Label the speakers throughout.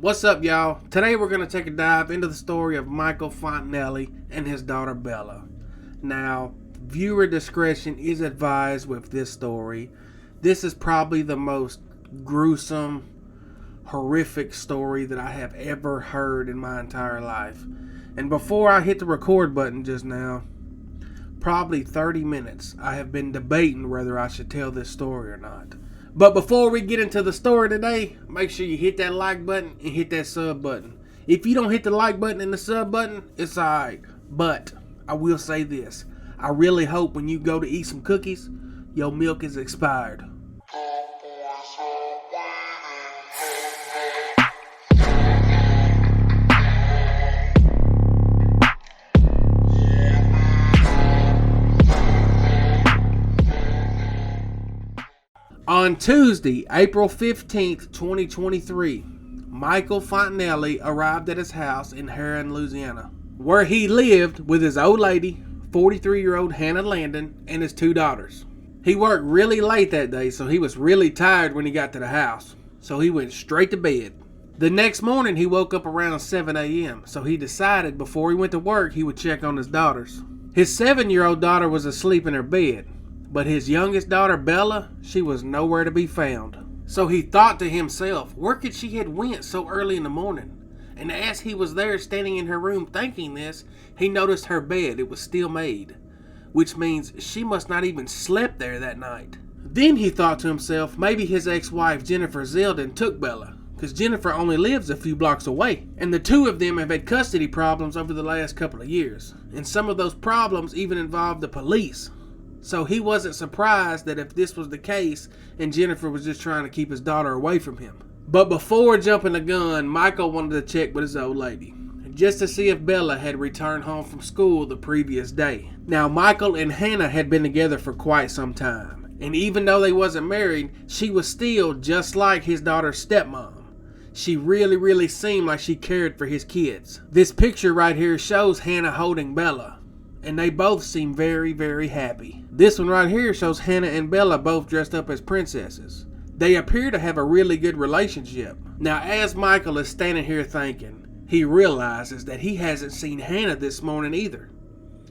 Speaker 1: What's up, y'all? Today we're going to take a dive into the story of Michael Fontanelli and his daughter Bella. Now, viewer discretion is advised with this story. This is probably the most gruesome, horrific story that I have ever heard in my entire life. And before I hit the record button just now, probably 30 minutes, I have been debating whether I should tell this story or not. But before we get into the story today, make sure you hit that like button and hit that sub button. If you don't hit the like button and the sub button, it's alright. But I will say this. I really hope when you go to eat some cookies, your milk is expired. On Tuesday, April 15th, 2023, Michael Fontanelli arrived at his house in Heron, Louisiana, where he lived with his old lady, 43-year-old Hannah Landon, and his two daughters. He worked really late that day, so he was really tired when he got to the house, so he went straight to bed. The next morning, he woke up around 7 a.m., so he decided before he went to work he would check on his daughters. His 7-year-old daughter was asleep in her bed, but his youngest daughter, Bella, she was nowhere to be found. So he thought to himself, where could she have went so early in the morning? And as he was there standing in her room thinking this, he noticed her bed, it was still made, which means she must not even slept there that night. Then he thought to himself, maybe his ex-wife Jennifer Zeldin took Bella, because Jennifer only lives a few blocks away, and the two of them have had custody problems over the last couple of years, and some of those problems even involved the police. So he wasn't surprised that if this was the case and Jennifer was just trying to keep his daughter away from him. But before jumping the gun, Michael wanted to check with his old lady, just to see if Bella had returned home from school the previous day. Now, Michael and Hannah had been together for quite some time, and even though they wasn't married, she was still just like his daughter's stepmom. She really seemed like she cared for his kids. This picture right here shows Hannah holding Bella, and they both seem very happy. This one right here shows Hannah and Bella both dressed up as princesses. They appear to have a really good relationship. Now, as Michael is standing here thinking, he realizes that he hasn't seen Hannah this morning either.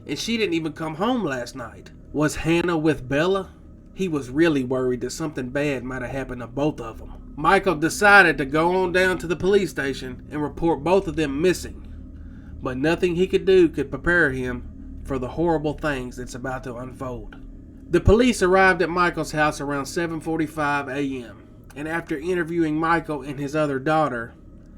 Speaker 1: And she didn't even come home last night. Was Hannah with Bella? He was really worried that something bad might have happened to both of them. Michael decided to go on down to the police station and report both of them missing. But nothing he could do could prepare him for the horrible things that's about to unfold. The police arrived at Michael's house around 7:45 a.m. and after interviewing Michael and his other daughter,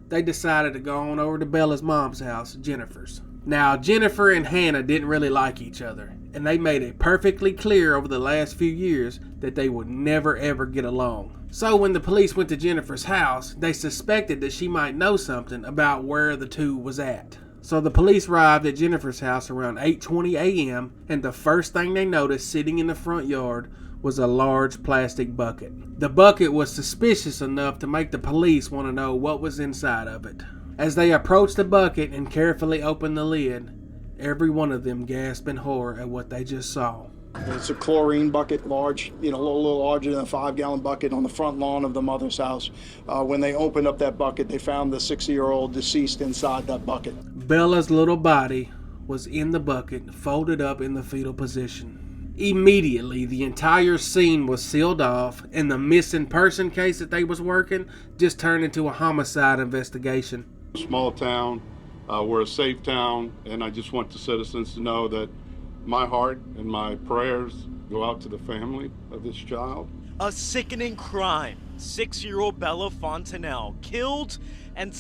Speaker 1: they decided to go on over to Bella's mom's house, Jennifer's. Now, Jennifer and Hannah didn't really like each other, and they made it perfectly clear over the last few years that they would never ever get along. So when the police went to Jennifer's house, they suspected that she might know something about where the two was at. So the police arrived at Jennifer's house around 8:20 a.m. and the first thing they noticed sitting in the front yard was a large plastic bucket. The bucket was suspicious enough to make the police want to know what was inside of it. As they approached the bucket and carefully opened the lid, every one of them gasped in horror at what they just saw.
Speaker 2: It's a chlorine bucket, large, a little larger than a 5-gallon bucket on the front lawn of the mother's house. When they opened up that bucket, they found the 60-year-old deceased inside that bucket.
Speaker 1: Bella's little body was in the bucket, folded up in the fetal position. Immediately, the entire scene was sealed off, and the missing person case that they was working just turned into a homicide investigation.
Speaker 3: Small town, we're a safe town, and I just want the citizens to know that my heart and my prayers go out to the family of this child.
Speaker 4: A sickening crime. 6-year-old Bella Fontanelle killed and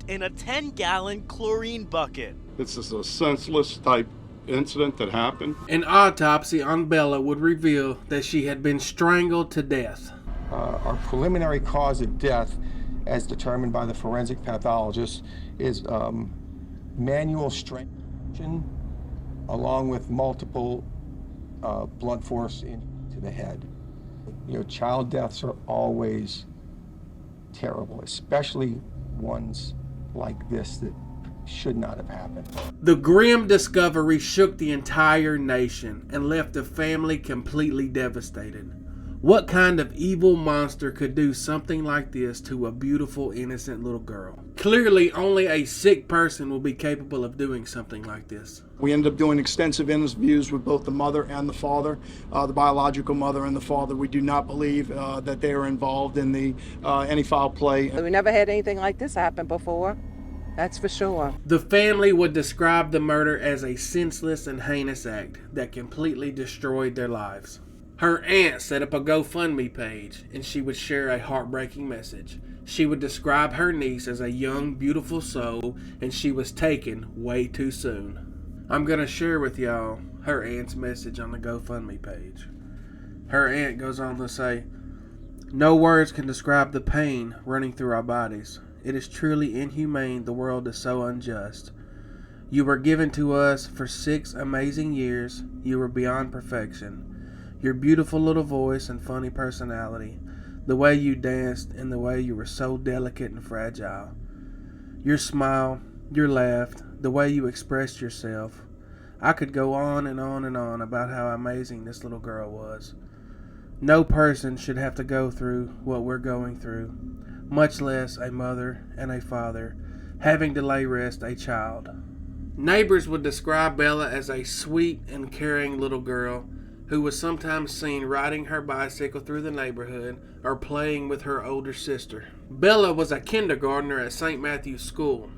Speaker 4: in a 10-gallon chlorine bucket.
Speaker 3: This is a senseless type incident that happened.
Speaker 1: An autopsy on Bella would reveal that she had been strangled to death.
Speaker 5: Our preliminary cause of death, as determined by the forensic pathologist, is manual strangulation along with multiple blunt force into the head. Child deaths are always terrible, especially ones like this that should not have happened.
Speaker 1: The grim discovery shook the entire nation and left the family completely devastated. What kind of evil monster could do something like this to a beautiful, innocent little girl? Clearly, only a sick person will be capable of doing something like this.
Speaker 2: We ended up doing extensive interviews with both the mother and the father, the biological mother and the father. We do not believe that they are involved in any foul play.
Speaker 6: We never had anything like this happen before. That's for sure.
Speaker 1: The family would describe the murder as a senseless and heinous act that completely destroyed their lives. Her aunt set up a GoFundMe page, and she would share a heartbreaking message. She would describe her niece as a young, beautiful soul, and she was taken way too soon. I'm going to share with y'all her aunt's message on the GoFundMe page. Her aunt goes on to say, "No words can describe the pain running through our bodies. It is truly inhumane. The world is so unjust. You were given to us for 6 amazing years. You were beyond perfection. Your beautiful little voice and funny personality, the way you danced and the way you were so delicate and fragile. Your smile, your laugh, the way you expressed yourself. I could go on and on and on about how amazing this little girl was. No person should have to go through what we're going through, much less a mother and a father having to lay rest a child." Neighbors would describe Bella as a sweet and caring little girl who was sometimes seen riding her bicycle through the neighborhood or playing with her older sister. Bella was a kindergartner at St. Matthew's School,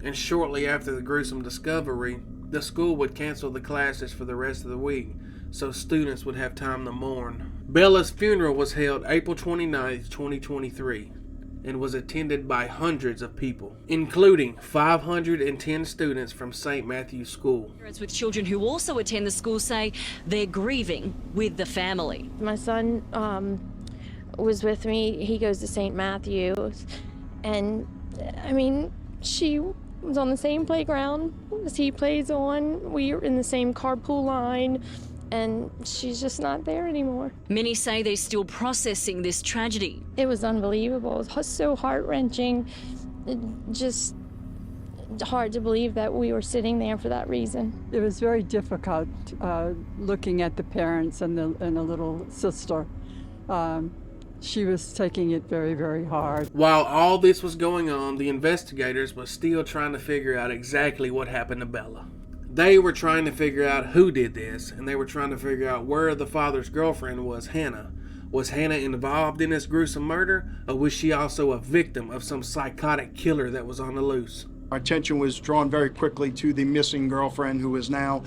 Speaker 1: and shortly after the gruesome discovery, the school would cancel the classes for the rest of the week so students would have time to mourn. Bella's funeral was held April 29, 2023, and was attended by hundreds of people, including 510 students from St. Matthew's School.
Speaker 7: Parents with children who also attend the school say they're grieving with the family.
Speaker 8: My son was with me. He goes to St. Matthew's, and I mean, she was on the same playground as he plays on. We are in the same carpool line, and she's just not there anymore.
Speaker 7: Many say they're still processing this tragedy.
Speaker 8: It was unbelievable. It was so heart-wrenching. Just hard to believe that we were sitting there for that reason.
Speaker 9: It was very difficult looking at the parents and the little sister. She was taking it very, very hard.
Speaker 1: While all this was going on, the investigators were still trying to figure out exactly what happened to Bella. They were trying to figure out who did this, and they were trying to figure out where the father's girlfriend was, Hannah. Was Hannah involved in this gruesome murder, or was she also a victim of some psychotic killer that was on the loose?
Speaker 2: Our attention was drawn very quickly to the missing girlfriend, who is now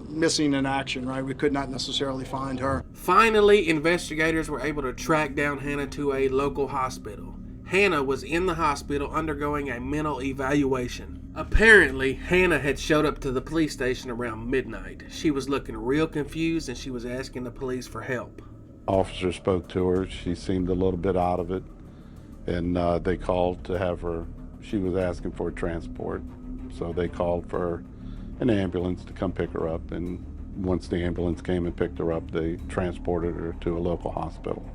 Speaker 2: missing in action, right? We could not necessarily find her.
Speaker 1: Finally, investigators were able to track down Hannah to a local hospital. Hannah was in the hospital undergoing a mental evaluation. Apparently, Hannah had showed up to the police station around midnight. She was looking real confused, and she was asking the police for help.
Speaker 3: Officer spoke to her. She seemed a little bit out of it, and they called to have her. She was asking for transport, so they called for an ambulance to come pick her up, and once the ambulance came and picked her up, they transported her to a local hospital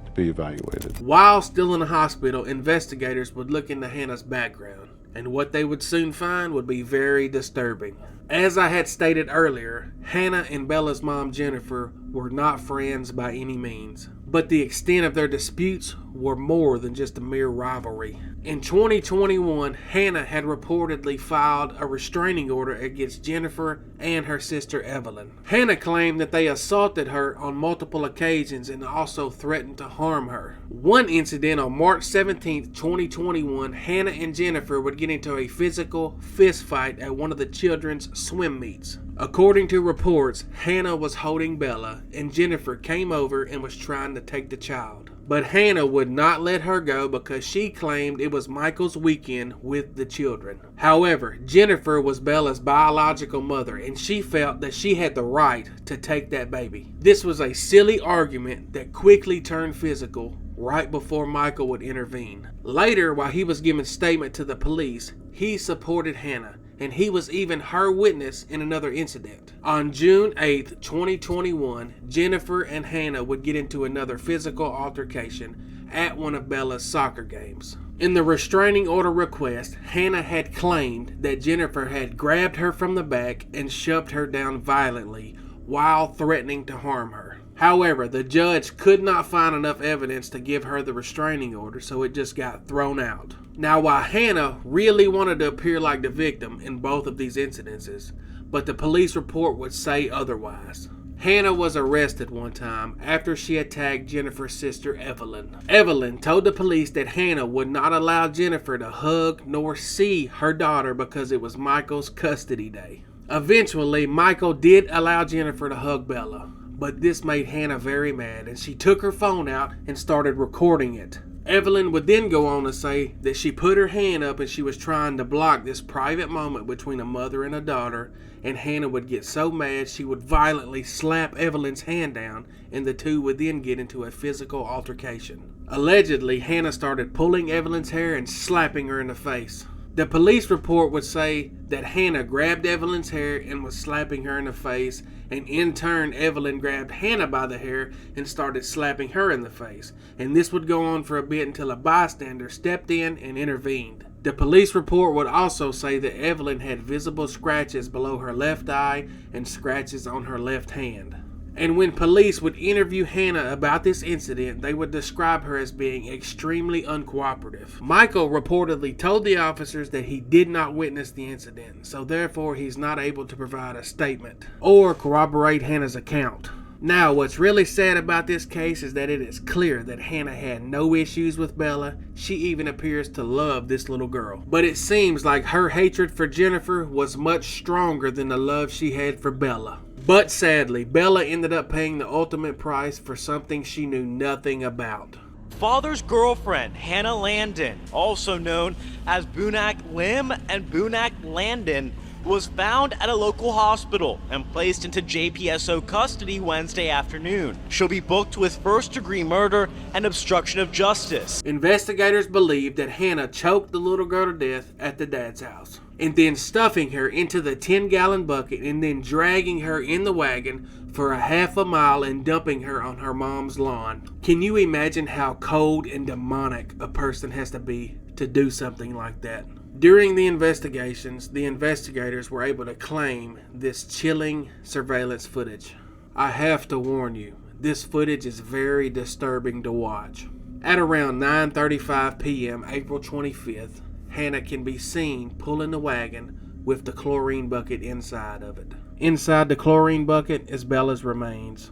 Speaker 3: to be evaluated.
Speaker 1: While still in the hospital, investigators would look into Hannah's background, and what they would soon find would be very disturbing. As I had stated earlier, Hannah and Bella's mom, Jennifer, were not friends by any means, but the extent of their disputes were more than just a mere rivalry. In 2021, Hannah had reportedly filed a restraining order against Jennifer and her sister Evelyn. Hannah claimed that they assaulted her on multiple occasions and also threatened to harm her. One incident on March 17, 2021, Hannah and Jennifer would get into a physical fist fight at one of the children's swim meets. According to reports, Hannah was holding Bella, and Jennifer came over and was trying to take the child. But Hannah would not let her go because she claimed it was Michael's weekend with the children. However, Jennifer was Bella's biological mother, and she felt that she had the right to take that baby. This was a silly argument that quickly turned physical right before Michael would intervene. Later, while he was giving statement to the police, he supported Hannah, and he was even her witness in another incident. On June 8, 2021, Jennifer and Hannah would get into another physical altercation at one of Bella's soccer games. In the restraining order request, Hannah had claimed that Jennifer had grabbed her from the back and shoved her down violently while threatening to harm her. However, the judge could not find enough evidence to give her the restraining order, so it just got thrown out. Now, while Hannah really wanted to appear like the victim in both of these incidences, but the police report would say otherwise. Hannah was arrested one time after she attacked Jennifer's sister Evelyn. Evelyn told the police that Hannah would not allow Jennifer to hug nor see her daughter because it was Michael's custody day. Eventually, Michael did allow Jennifer to hug Bella, but this made Hannah very mad, and she took her phone out and started recording it. Evelyn would then go on to say that she put her hand up and she was trying to block this private moment between a mother and a daughter, and Hannah would get so mad she would violently slap Evelyn's hand down, and the two would then get into a physical altercation. Allegedly, Hannah started pulling Evelyn's hair and slapping her in the face. The police report would say that Hannah grabbed Evelyn's hair and was slapping her in the face, and in turn Evelyn grabbed Hannah by the hair and started slapping her in the face, and this would go on for a bit until a bystander stepped in and intervened. The police report would also say that Evelyn had visible scratches below her left eye and scratches on her left hand. And when police would interview Hannah about this incident, they would describe her as being extremely uncooperative. Michael reportedly told the officers that he did not witness the incident, so therefore he's not able to provide a statement or corroborate Hannah's account. Now, what's really sad about this case is that it is clear that Hannah had no issues with Bella. She even appears to love this little girl. But it seems like her hatred for Jennifer was much stronger than the love she had for Bella. But sadly, Bella ended up paying the ultimate price for something she knew nothing about.
Speaker 4: Father's girlfriend, Hannah Landon, also known as Bunak Lim and Bunak Landon, was found at a local hospital and placed into JPSO custody Wednesday afternoon. She'll be booked with first-degree murder and obstruction of justice.
Speaker 1: Investigators believe that Hannah choked the little girl to death at the dad's house, and then stuffing her into the 10-gallon bucket and then dragging her in the wagon for a half a mile and dumping her on her mom's lawn. Can you imagine how cold and demonic a person has to be to do something like that? During the investigations, the investigators were able to claim this chilling surveillance footage. I have to warn you, this footage is very disturbing to watch. At around 9:35 p.m. April 25th, Hannah can be seen pulling the wagon with the chlorine bucket inside of it. Inside the chlorine bucket is Bella's remains.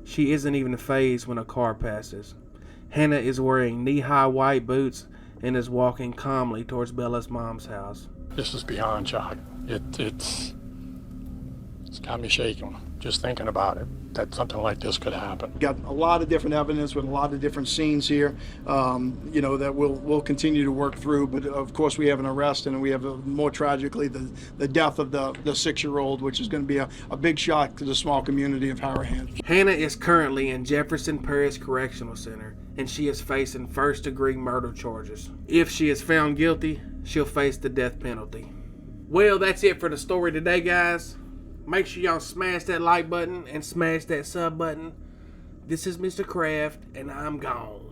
Speaker 1: She isn't even fazed when a car passes. Hannah is wearing knee-high white boots and is walking calmly towards Bella's mom's house.
Speaker 10: This is beyond shock. It's got me shaking just thinking about it, that something like this could happen.
Speaker 2: Got a lot of different evidence with a lot of different scenes here, that we'll continue to work through. But of course, we have an arrest, and we have, more tragically, the death of the 6-year-old, which is going to be a big shock to the small community of Harahan.
Speaker 1: Hannah is currently in Jefferson Parish Correctional Center, and she is facing first-degree murder charges. If she is found guilty, she'll face the death penalty. Well, that's it for the story today, guys. Make sure y'all smash that like button and smash that sub button. This is MrCraft, and I'm gone.